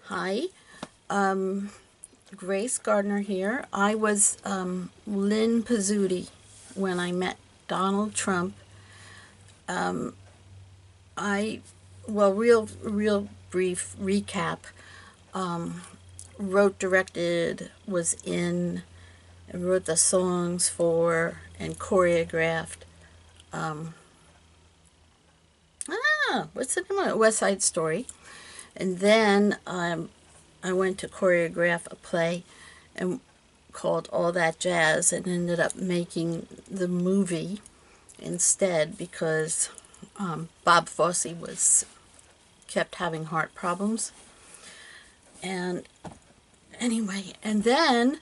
Hi, Grace Gardner here. I was Lynn Pizzuti when I met Donald Trump. I, well, real brief recap. Wrote, directed, was in, and wrote the songs for, and choreographed. What's the name of it? West Side Story. And then I went to choreograph a play and called All That Jazz and ended up making the movie instead because Bob Fosse was kept having heart problems. And anyway, and then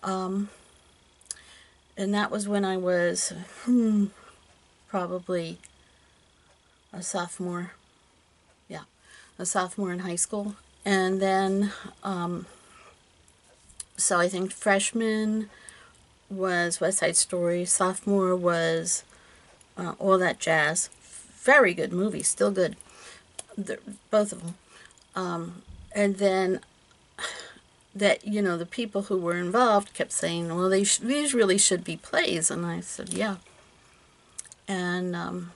and that was when I was probably a sophomore. Yeah, a sophomore in high school. And then so I think freshman was West Side Story, sophomore was All That Jazz. Very good movie, still good. Both of them. And then that, the people who were involved kept saying, well, these really should be plays. And I said, yeah. And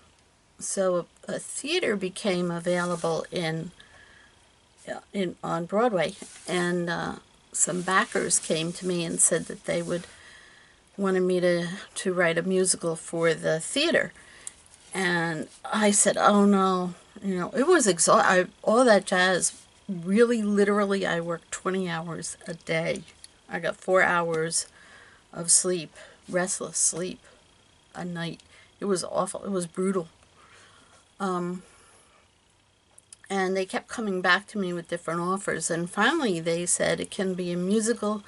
so a theater became available on Broadway. And some backers came to me and said that they wanted me to write a musical for the theater. And I said, oh no, it was exhausting. All That Jazz, really, literally, I worked 20 hours a day. I got 4 hours of sleep, restless sleep a night. It was awful. It was brutal. And they kept coming back to me with different offers. And finally they said it can be a musical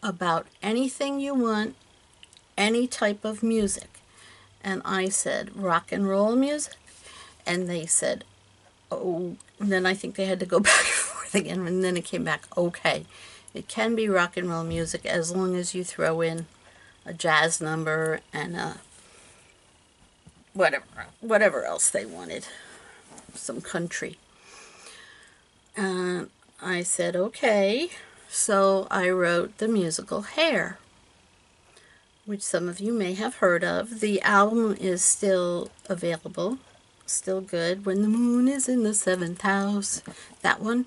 about anything you want, any type of music. And I said, rock and roll music? And they said, oh, and then I think they had to go back and forth again, and then it came back, okay, it can be rock and roll music as long as you throw in a jazz number and whatever else they wanted, some country. And I said, okay. So I wrote the musical Hair, which some of you may have heard of. The album is still available, still good. When the Moon is in the Seventh House, that one.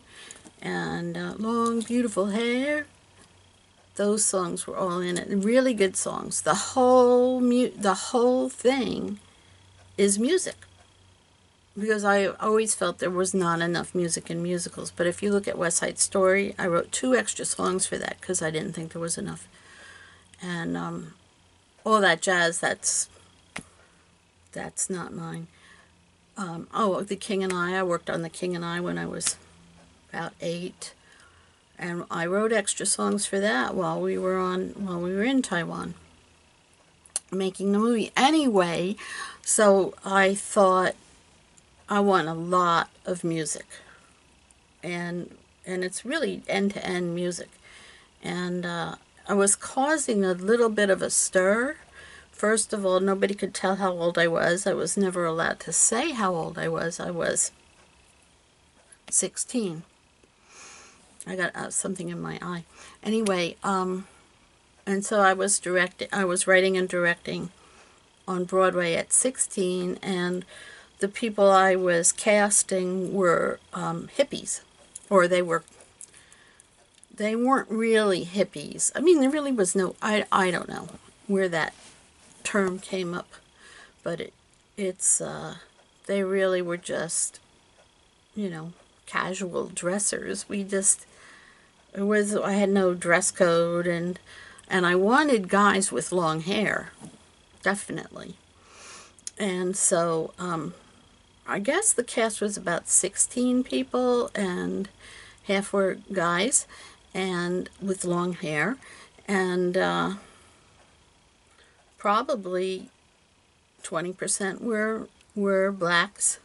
And Long Beautiful Hair. Those songs were all in it. Really good songs. The whole thing is music. Because I always felt there was not enough music in musicals. But if you look at West Side Story, I wrote 2 extra songs for that because I didn't think there was enough. And All That Jazz, that's not mine. The King and I worked on The King and I when I was about 8. And I wrote extra songs for that while we were in Taiwan making the movie. Anyway, so I thought I want a lot of music. And it's really end-to-end music. And I was causing a little bit of a stir. First of all, nobody could tell how old I was. I was never allowed to say how old I was. I was 16. I got something in my eye. Anyway, and so I was writing and directing on Broadway at 16, and the people I was casting were hippies, or they weren't really hippies. I mean, there really was no, I don't know where that term came up, but it's they really were just, casual dressers. I had no dress code, and I wanted guys with long hair, definitely. And so I guess the cast was about 16 people, and half were guys and with long hair, and probably 20% were blacks.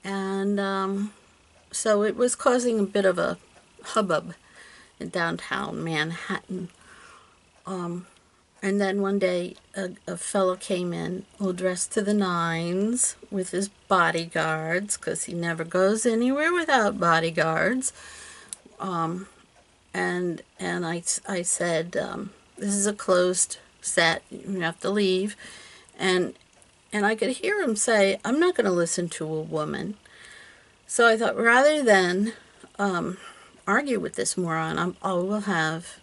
And so it was causing a bit of a hubbub in downtown Manhattan. And then one day a fellow came in all dressed to the nines with his bodyguards, because he never goes anywhere without bodyguards. And I said, this is a closed set, you have to leave. And I could hear him say, I'm not going to listen to a woman. So I thought, rather than argue with this moron, I will have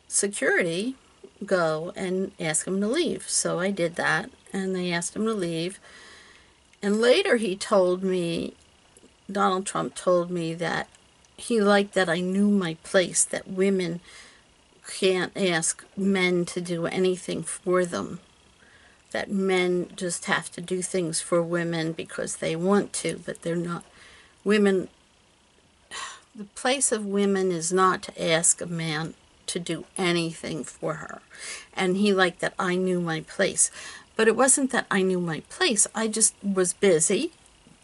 security go and ask him to leave. So I did that, and they asked him to leave. And later he told me, Donald Trump told me, that he liked that I knew my place, that women can't ask men to do anything for them, that men just have to do things for women because they want to, but they're not. Women, the place of women is not to ask a man to do anything for her. And he liked that I knew my place. But it wasn't that I knew my place. I just was busy,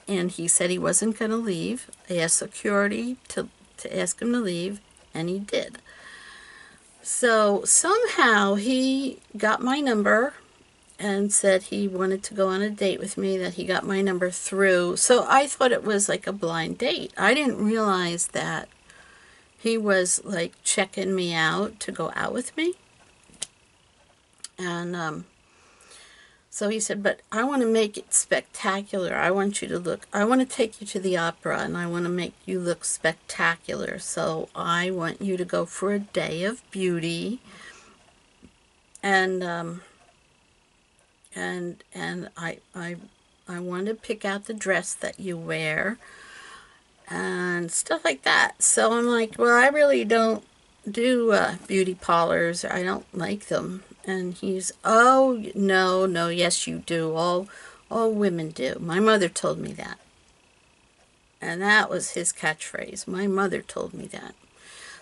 and he said he wasn't going to leave. I asked security to ask him to leave, and he did. So somehow he got my number and said he wanted to go on a date with me, that he got my number through. So I thought it was like a blind date. I didn't realize that he was like checking me out to go out with me. And so he said, but I want to make it spectacular. I want you to look, I want to take you to the opera, and I want to make you look spectacular. So I want you to go for a day of beauty. And I want to pick out the dress that you wear and stuff like that. So I'm like, well, I really don't do beauty parlors. I don't like them. And he's, oh, no, yes, you do. All women do. My mother told me that. And that was his catchphrase. My mother told me that.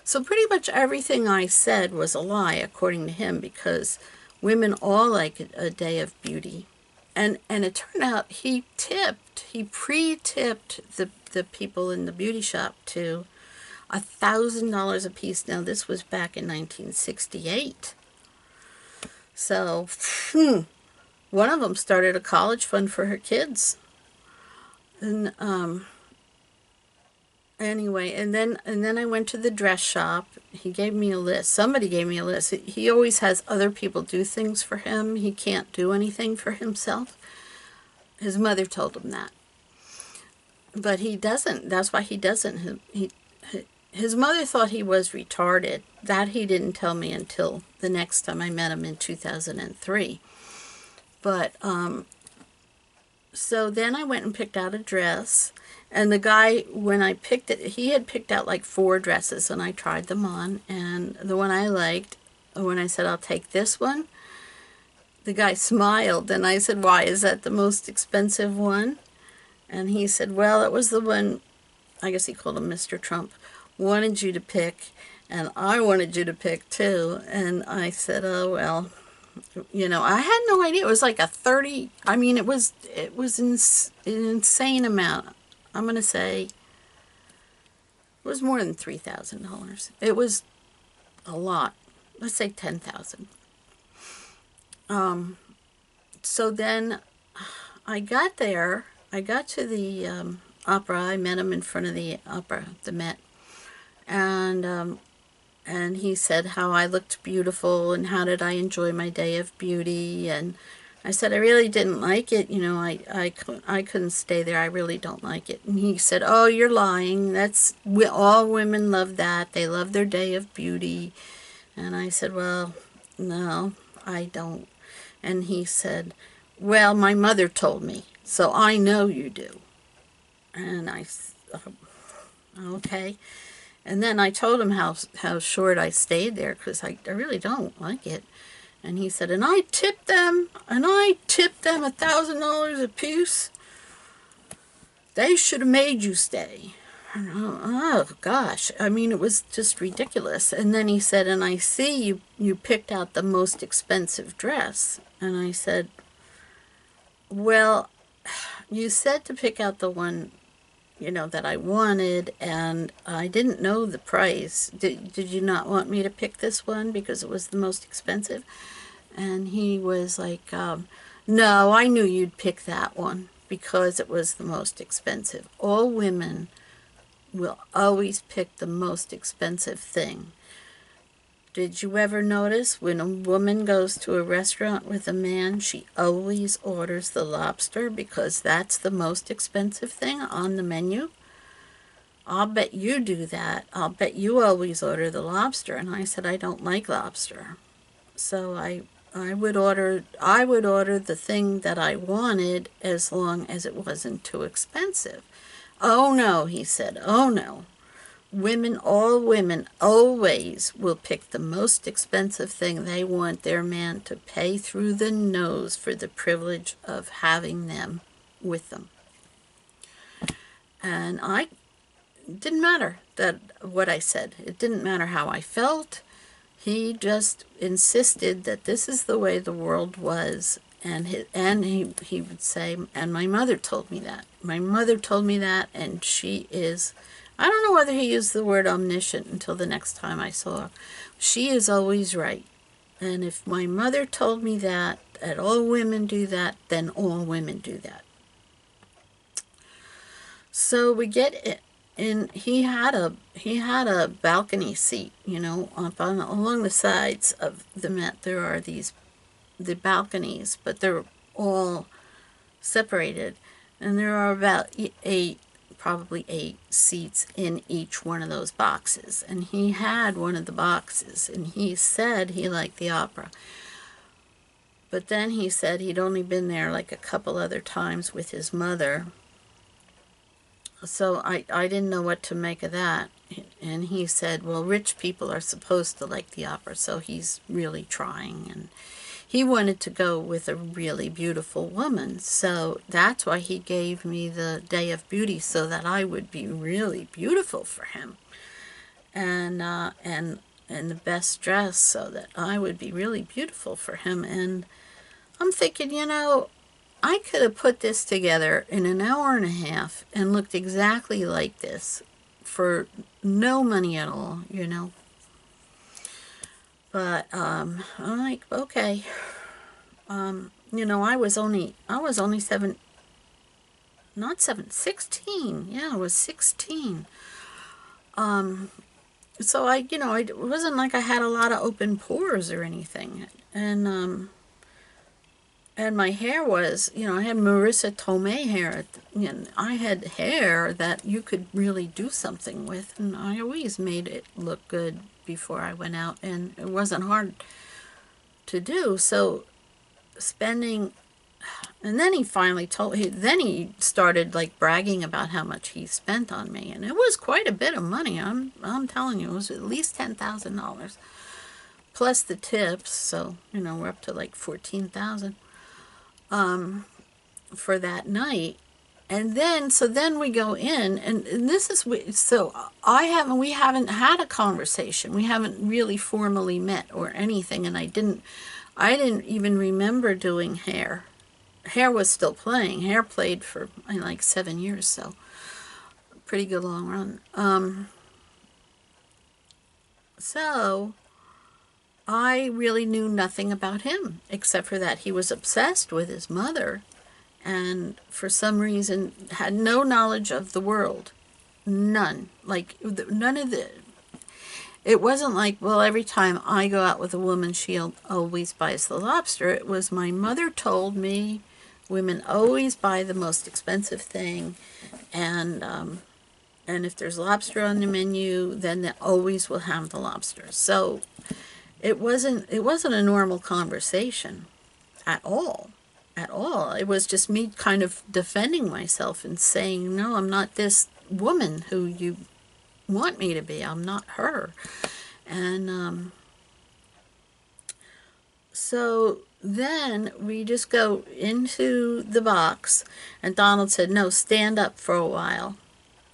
So pretty much everything I said was a lie, according to him, because women all like a day of beauty. And it turned out he pre-tipped the people in the beauty shop to $1,000 a piece. Now, this was back in 1968. So, one of them started a college fund for her kids. And anyway, and then I went to the dress shop. He gave me a list. Somebody gave me a list. He always has other people do things for him. He can't do anything for himself. His mother told him that. But he doesn't. That's why he doesn't. His mother thought he was retarded. That he didn't tell me until the next time I met him in 2003. But, so then I went and picked out a dress. And the guy, when I picked it, he had picked out like 4 dresses, and I tried them on. And the one I liked, when I said, I'll take this one, the guy smiled. And I said, why, is that the most expensive one? And he said, well, it was the one, I guess he called him Mr. Trump, wanted you to pick, and I wanted you to pick too. And I said, oh, well, you know, I had no idea. It was like a 30, I mean, it was an insane amount. I'm going to say it was more than $3,000. It was a lot. Let's say $10,000. So then I got there. I got to the opera. I met him in front of the opera, the Met. And he said how I looked beautiful and how did I enjoy my day of beauty. And I said I really didn't like it. You know, I couldn't stay there. I really don't like it. And he said, oh, you're lying. All women love that. They love their day of beauty. And I said, well, no, I don't. And he said, well, my mother told me, so I know you do. And I said, okay. And then I told him how short I stayed there, because I really don't like it. And he said, and I tipped them $1,000 a piece. They should have made you stay. Oh, gosh. I mean, it was just ridiculous. And then he said, and I see you picked out the most expensive dress. And I said, well, you said to pick out the one, you know, that I wanted, and I didn't know the price. Did you not want me to pick this one because it was the most expensive? and he was like, no, I knew you'd pick that one because it was the most expensive. All women will always pick the most expensive thing. Did you ever notice when a woman goes to a restaurant with a man, she always orders the lobster because that's the most expensive thing on the menu? I'll bet you do that. I'll bet you always order the lobster. And I said, I don't like lobster. So I would order the thing that I wanted as long as it wasn't too expensive. Oh no, he said, oh no. All women always will pick the most expensive thing they want their man to pay through the nose for the privilege of having them with them. And it didn't matter what I said. It didn't matter how I felt. He just insisted that this is the way the world was. And he would say, and my mother told me that. My mother told me that, and she is, I don't know whether he used the word omniscient until the next time I saw her. She is always right. And if my mother told me that all women do that, then all women do that. So we get it. And he had a balcony seat, along the sides of the Met. There are the balconies, but they're all separated, and there are about probably eight seats in each one of those boxes. And he had one of the boxes, and he said he liked the opera. But then he said he'd only been there like a couple other times with his mother. So I didn't know what to make of that. And he said, well, rich people are supposed to like the opera, so he's really trying. And he wanted to go with a really beautiful woman, so that's why he gave me the day of beauty, so that I would be really beautiful for him. And the best dress, so that I would be really beautiful for him. And I'm thinking, I could have put this together in an hour and a half and looked exactly like this for no money at all, But I'm like, okay. I was only 16. Yeah, I was 16. So it wasn't like I had a lot of open pores or anything. And my hair was, I had Marissa Tomei hair. I had hair that you could really do something with, and I always made it look good before I went out, and it wasn't hard to do. So spending, and then he finally then he started like bragging about how much he spent on me, and it was quite a bit of money. I'm telling you, it was at least $10,000 plus the tips. So we're up to like 14,000. For that night. And then we go in, and this is, so we haven't had a conversation. We haven't really formally met or anything, and I didn't even remember doing hair. Hair was still playing. Hair played for like 7 years, so pretty good long run. So I really knew nothing about him, except for that he was obsessed with his mother, and for some reason had no knowledge of the world. None. Like, none of the... It wasn't like, well, every time I go out with a woman, she always buys the lobster. It was, my mother told me women always buy the most expensive thing, and if there's lobster on the menu, then they always will have the lobster. So it wasn't a normal conversation at all. At all. It was just me kind of defending myself and saying, no, I'm not this woman who you want me to be. I'm not her. And so then we just go into the box, and Donald said, no, stand up for a while,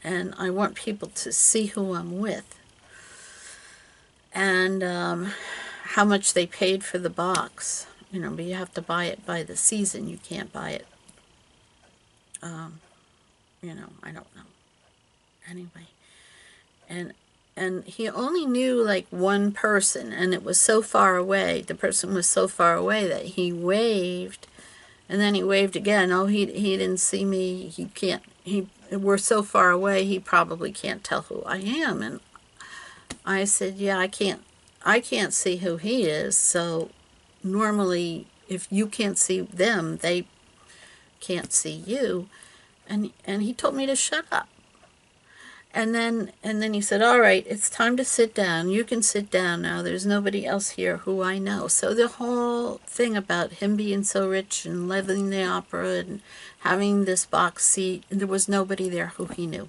and I want people to see who I'm with. And how much they paid for the box. But you have to buy it by the season. You can't buy it, I don't know. Anyway. And and he only knew like one person, and it was so far away. The person was so far away that he waved, and then he waved again. Oh, he didn't see me. He can't. We're so far away. He probably can't tell who I am. And I said, yeah, I can't see who he is. So normally, if you can't see them, they can't see you. And he told me to shut up. And then he said, all right, it's time to sit down. You can sit down now. There's nobody else here who I know. So the whole thing about him being so rich and living the opera and having this box seat, there was nobody there who he knew.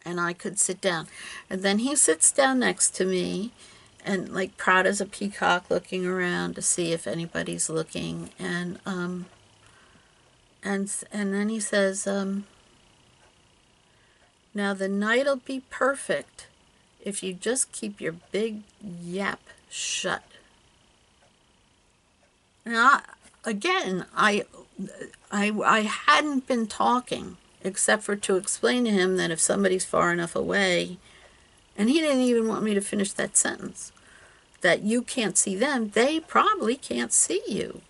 And I could sit down. And then he sits down next to me and like proud as a peacock, looking around to see if anybody's looking. And then he says, now the night'll be perfect if you just keep your big yap shut. Now, again, I hadn't been talking except for to explain to him that if somebody's far enough away, and he didn't even want me to finish that sentence, that you can't see them, they probably can't see you.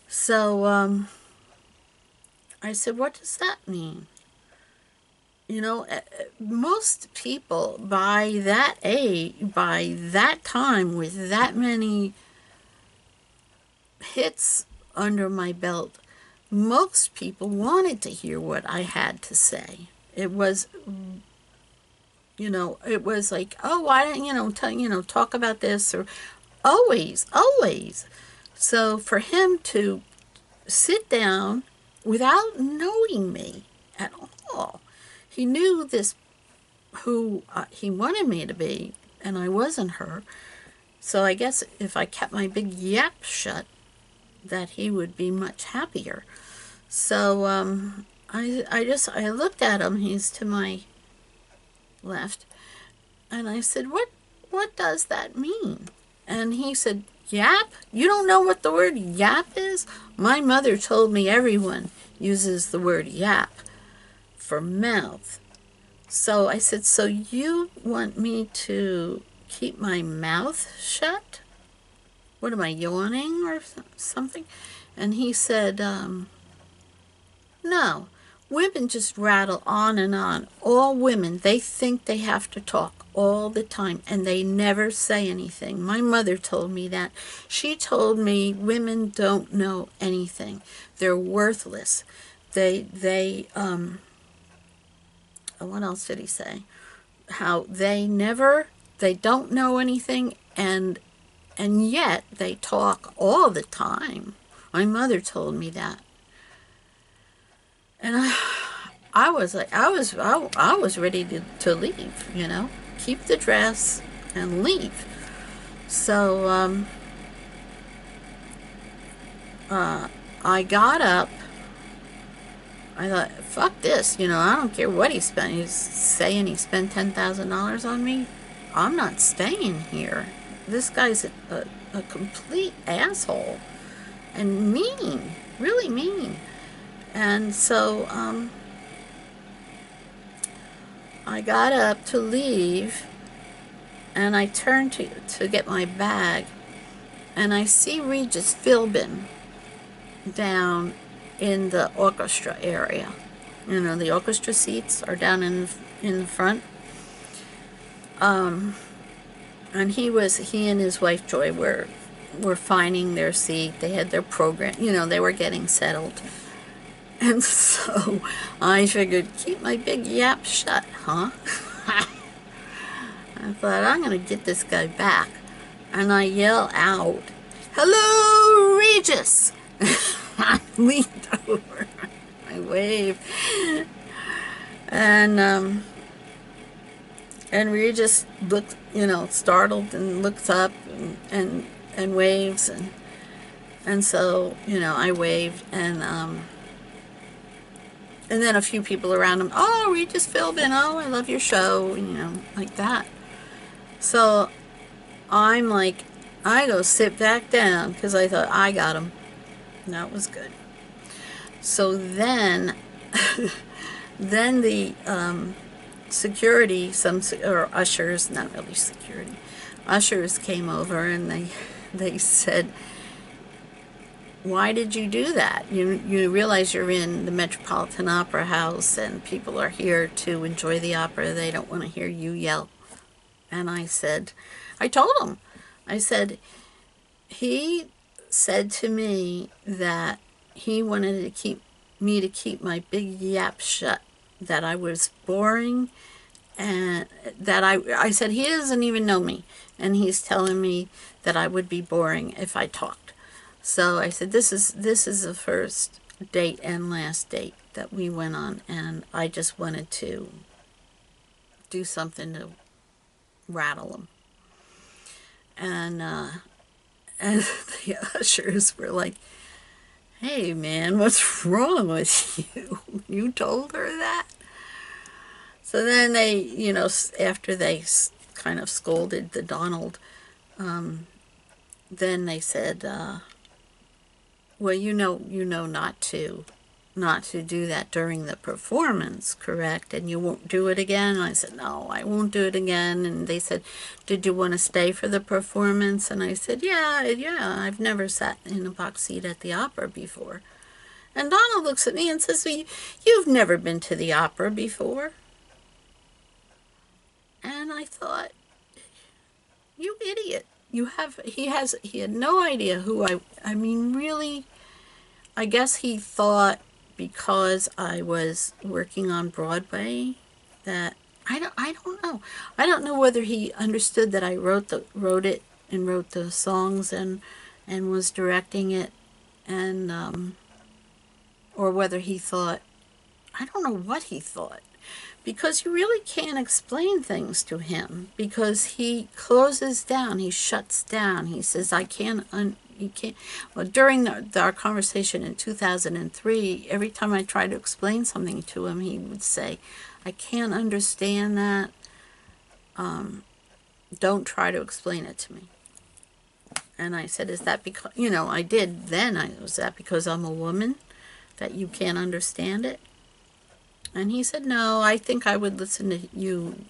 So I said, what does that mean? You know, most people by that age, by that time, with that many hits under my belt, most people wanted to hear what I had to say. It was, you know, it was like, oh, why don't talk about this, or always. So for him to sit down without knowing me at all. He knew this, who he wanted me to be, and I wasn't her. So I guess if I kept my big yap shut, that he would be much happier. So I looked at him. He's to my left, and I said, "What does that mean?" And he said, "Yap? You don't know what the word yap is? My mother told me everyone uses the word yap for mouth." So I said, so you want me to keep my mouth shut? What am I, yawning or something? And he said, no, women just rattle on and on. All women, they think they have to talk all the time, and they never say anything. My mother told me that. She told me women don't know anything. They're worthless. What else did he say? How they don't know anything, and yet they talk all the time. My mother told me that. And I was like, I was ready to leave, you know, keep the dress and leave. So I got up. I thought, fuck this, you know, I don't care what he spent. He's saying he spent $10,000 on me. I'm not staying here. This guy's a complete asshole. And mean, really mean. And so I got up to leave, and I turned to get my bag, and I see Regis Philbin down in the orchestra area. You know, the orchestra seats are down in the front. And he and his wife Joy were finding their seat. They had their program, you know, they were getting settled. And so I figured, keep my big yap shut, huh? I thought, I'm going to get this guy back. And I yell out, hello, Regis! I leaned over. I waved. And Regis looked, you know, startled, and looks up and waves. And so, you know, I waved, and then a few people around him, oh, Regis Philbin, oh, I love your show, you know, like that. So I'm like, I go sit back down, because I thought, I got him. That was good. So then, then the security, or ushers, not really security, ushers came over and they said, why did you do that? You realize you're in the Metropolitan Opera House and people are here to enjoy the opera. They don't want to hear you yell. And I told him, I said, he said to me that he wanted me to keep my big yap shut, that I was boring, and that I said, he doesn't even know me, and he's telling me that I would be boring if I talked. So I said, this is the first date and last date that we went on, and I just wanted to do something to rattle him. And the ushers were like, hey man, what's wrong with you? You told her that? So then they, after they kind of scolded the Donald, then they said, well, you know not to do that during the performance, correct? And you won't do it again? And I said, no, I won't do it again. And they said, did you want to stay for the performance? And I said, yeah, I've never sat in a box seat at the opera before. And Donald looks at me and says, well, you've never been to the opera before. And I thought, you idiot. He had no idea who I mean, really, I guess he thought because I was working on Broadway that, I don't know. I don't know whether he understood that I wrote it and wrote the songs and was directing it, and or whether he thought, I don't know what he thought. Because you really can't explain things to him, because he closes down, he shuts down. He says, I can't, you can't. Well, during our conversation in 2003, every time I tried to explain something to him, he would say, I can't understand that. Don't try to explain it to me. And I said, is that because, I did then, was that because I'm a woman, that you can't understand it? And he said, no, I think I would listen to you,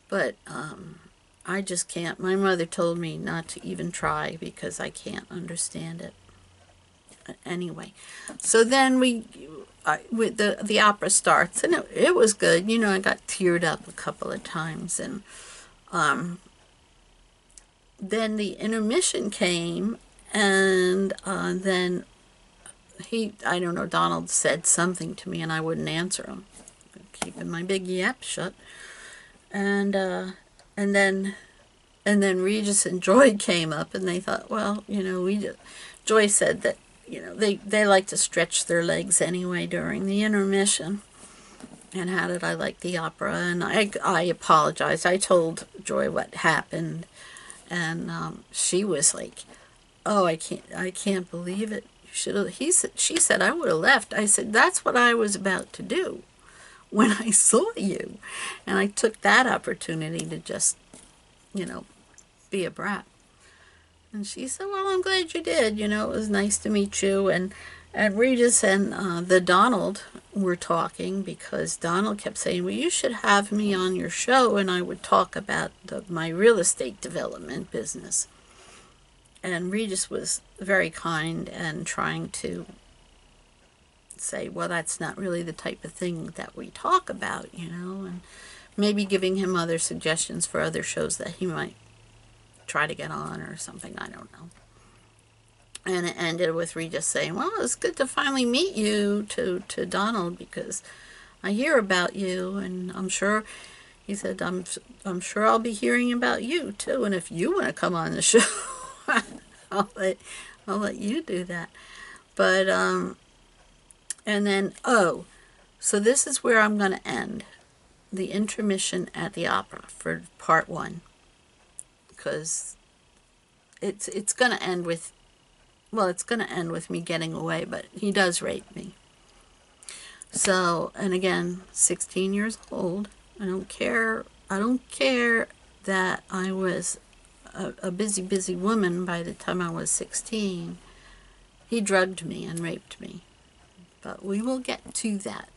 but I just can't. My mother told me not to even try because I can't understand it. Anyway, so then the opera starts, and it was good. I got teared up a couple of times, and then the intermission came, and then I don't know, Donald said something to me and I wouldn't answer him, keeping my big yap shut. And then Regis and Joy came up, and they thought, well, Joy said that, they like to stretch their legs anyway during the intermission. And how did I like the opera? And I apologized. I told Joy what happened, and she was like, oh, I can't believe it. She said, I would have left. I said, that's what I was about to do when I saw you. And I took that opportunity to just, be a brat. And she said, well, I'm glad you did. It was nice to meet you. And Regis and the Donald were talking, because Donald kept saying, well, you should have me on your show, and I would talk about my real estate development business. And Regis was very kind and trying to say, well, that's not really the type of thing that we talk about, and maybe giving him other suggestions for other shows that he might try to get on or something, I don't know. And it ended with Regis saying, well, it's good to finally meet you, to Donald, because I hear about you, and I'm sure, he said, I'm sure I'll be hearing about you too, and if you want to come on the show, I'll let you do that. But and then, so this is where I'm going to end the intermission at the opera for part 1, because it's going to end with, well, it's going to end with me getting away, but he does rape me. So, and again, 16 years old. I don't care that I was a busy woman by the time I was 16. He drugged me and raped me. But we will get to that.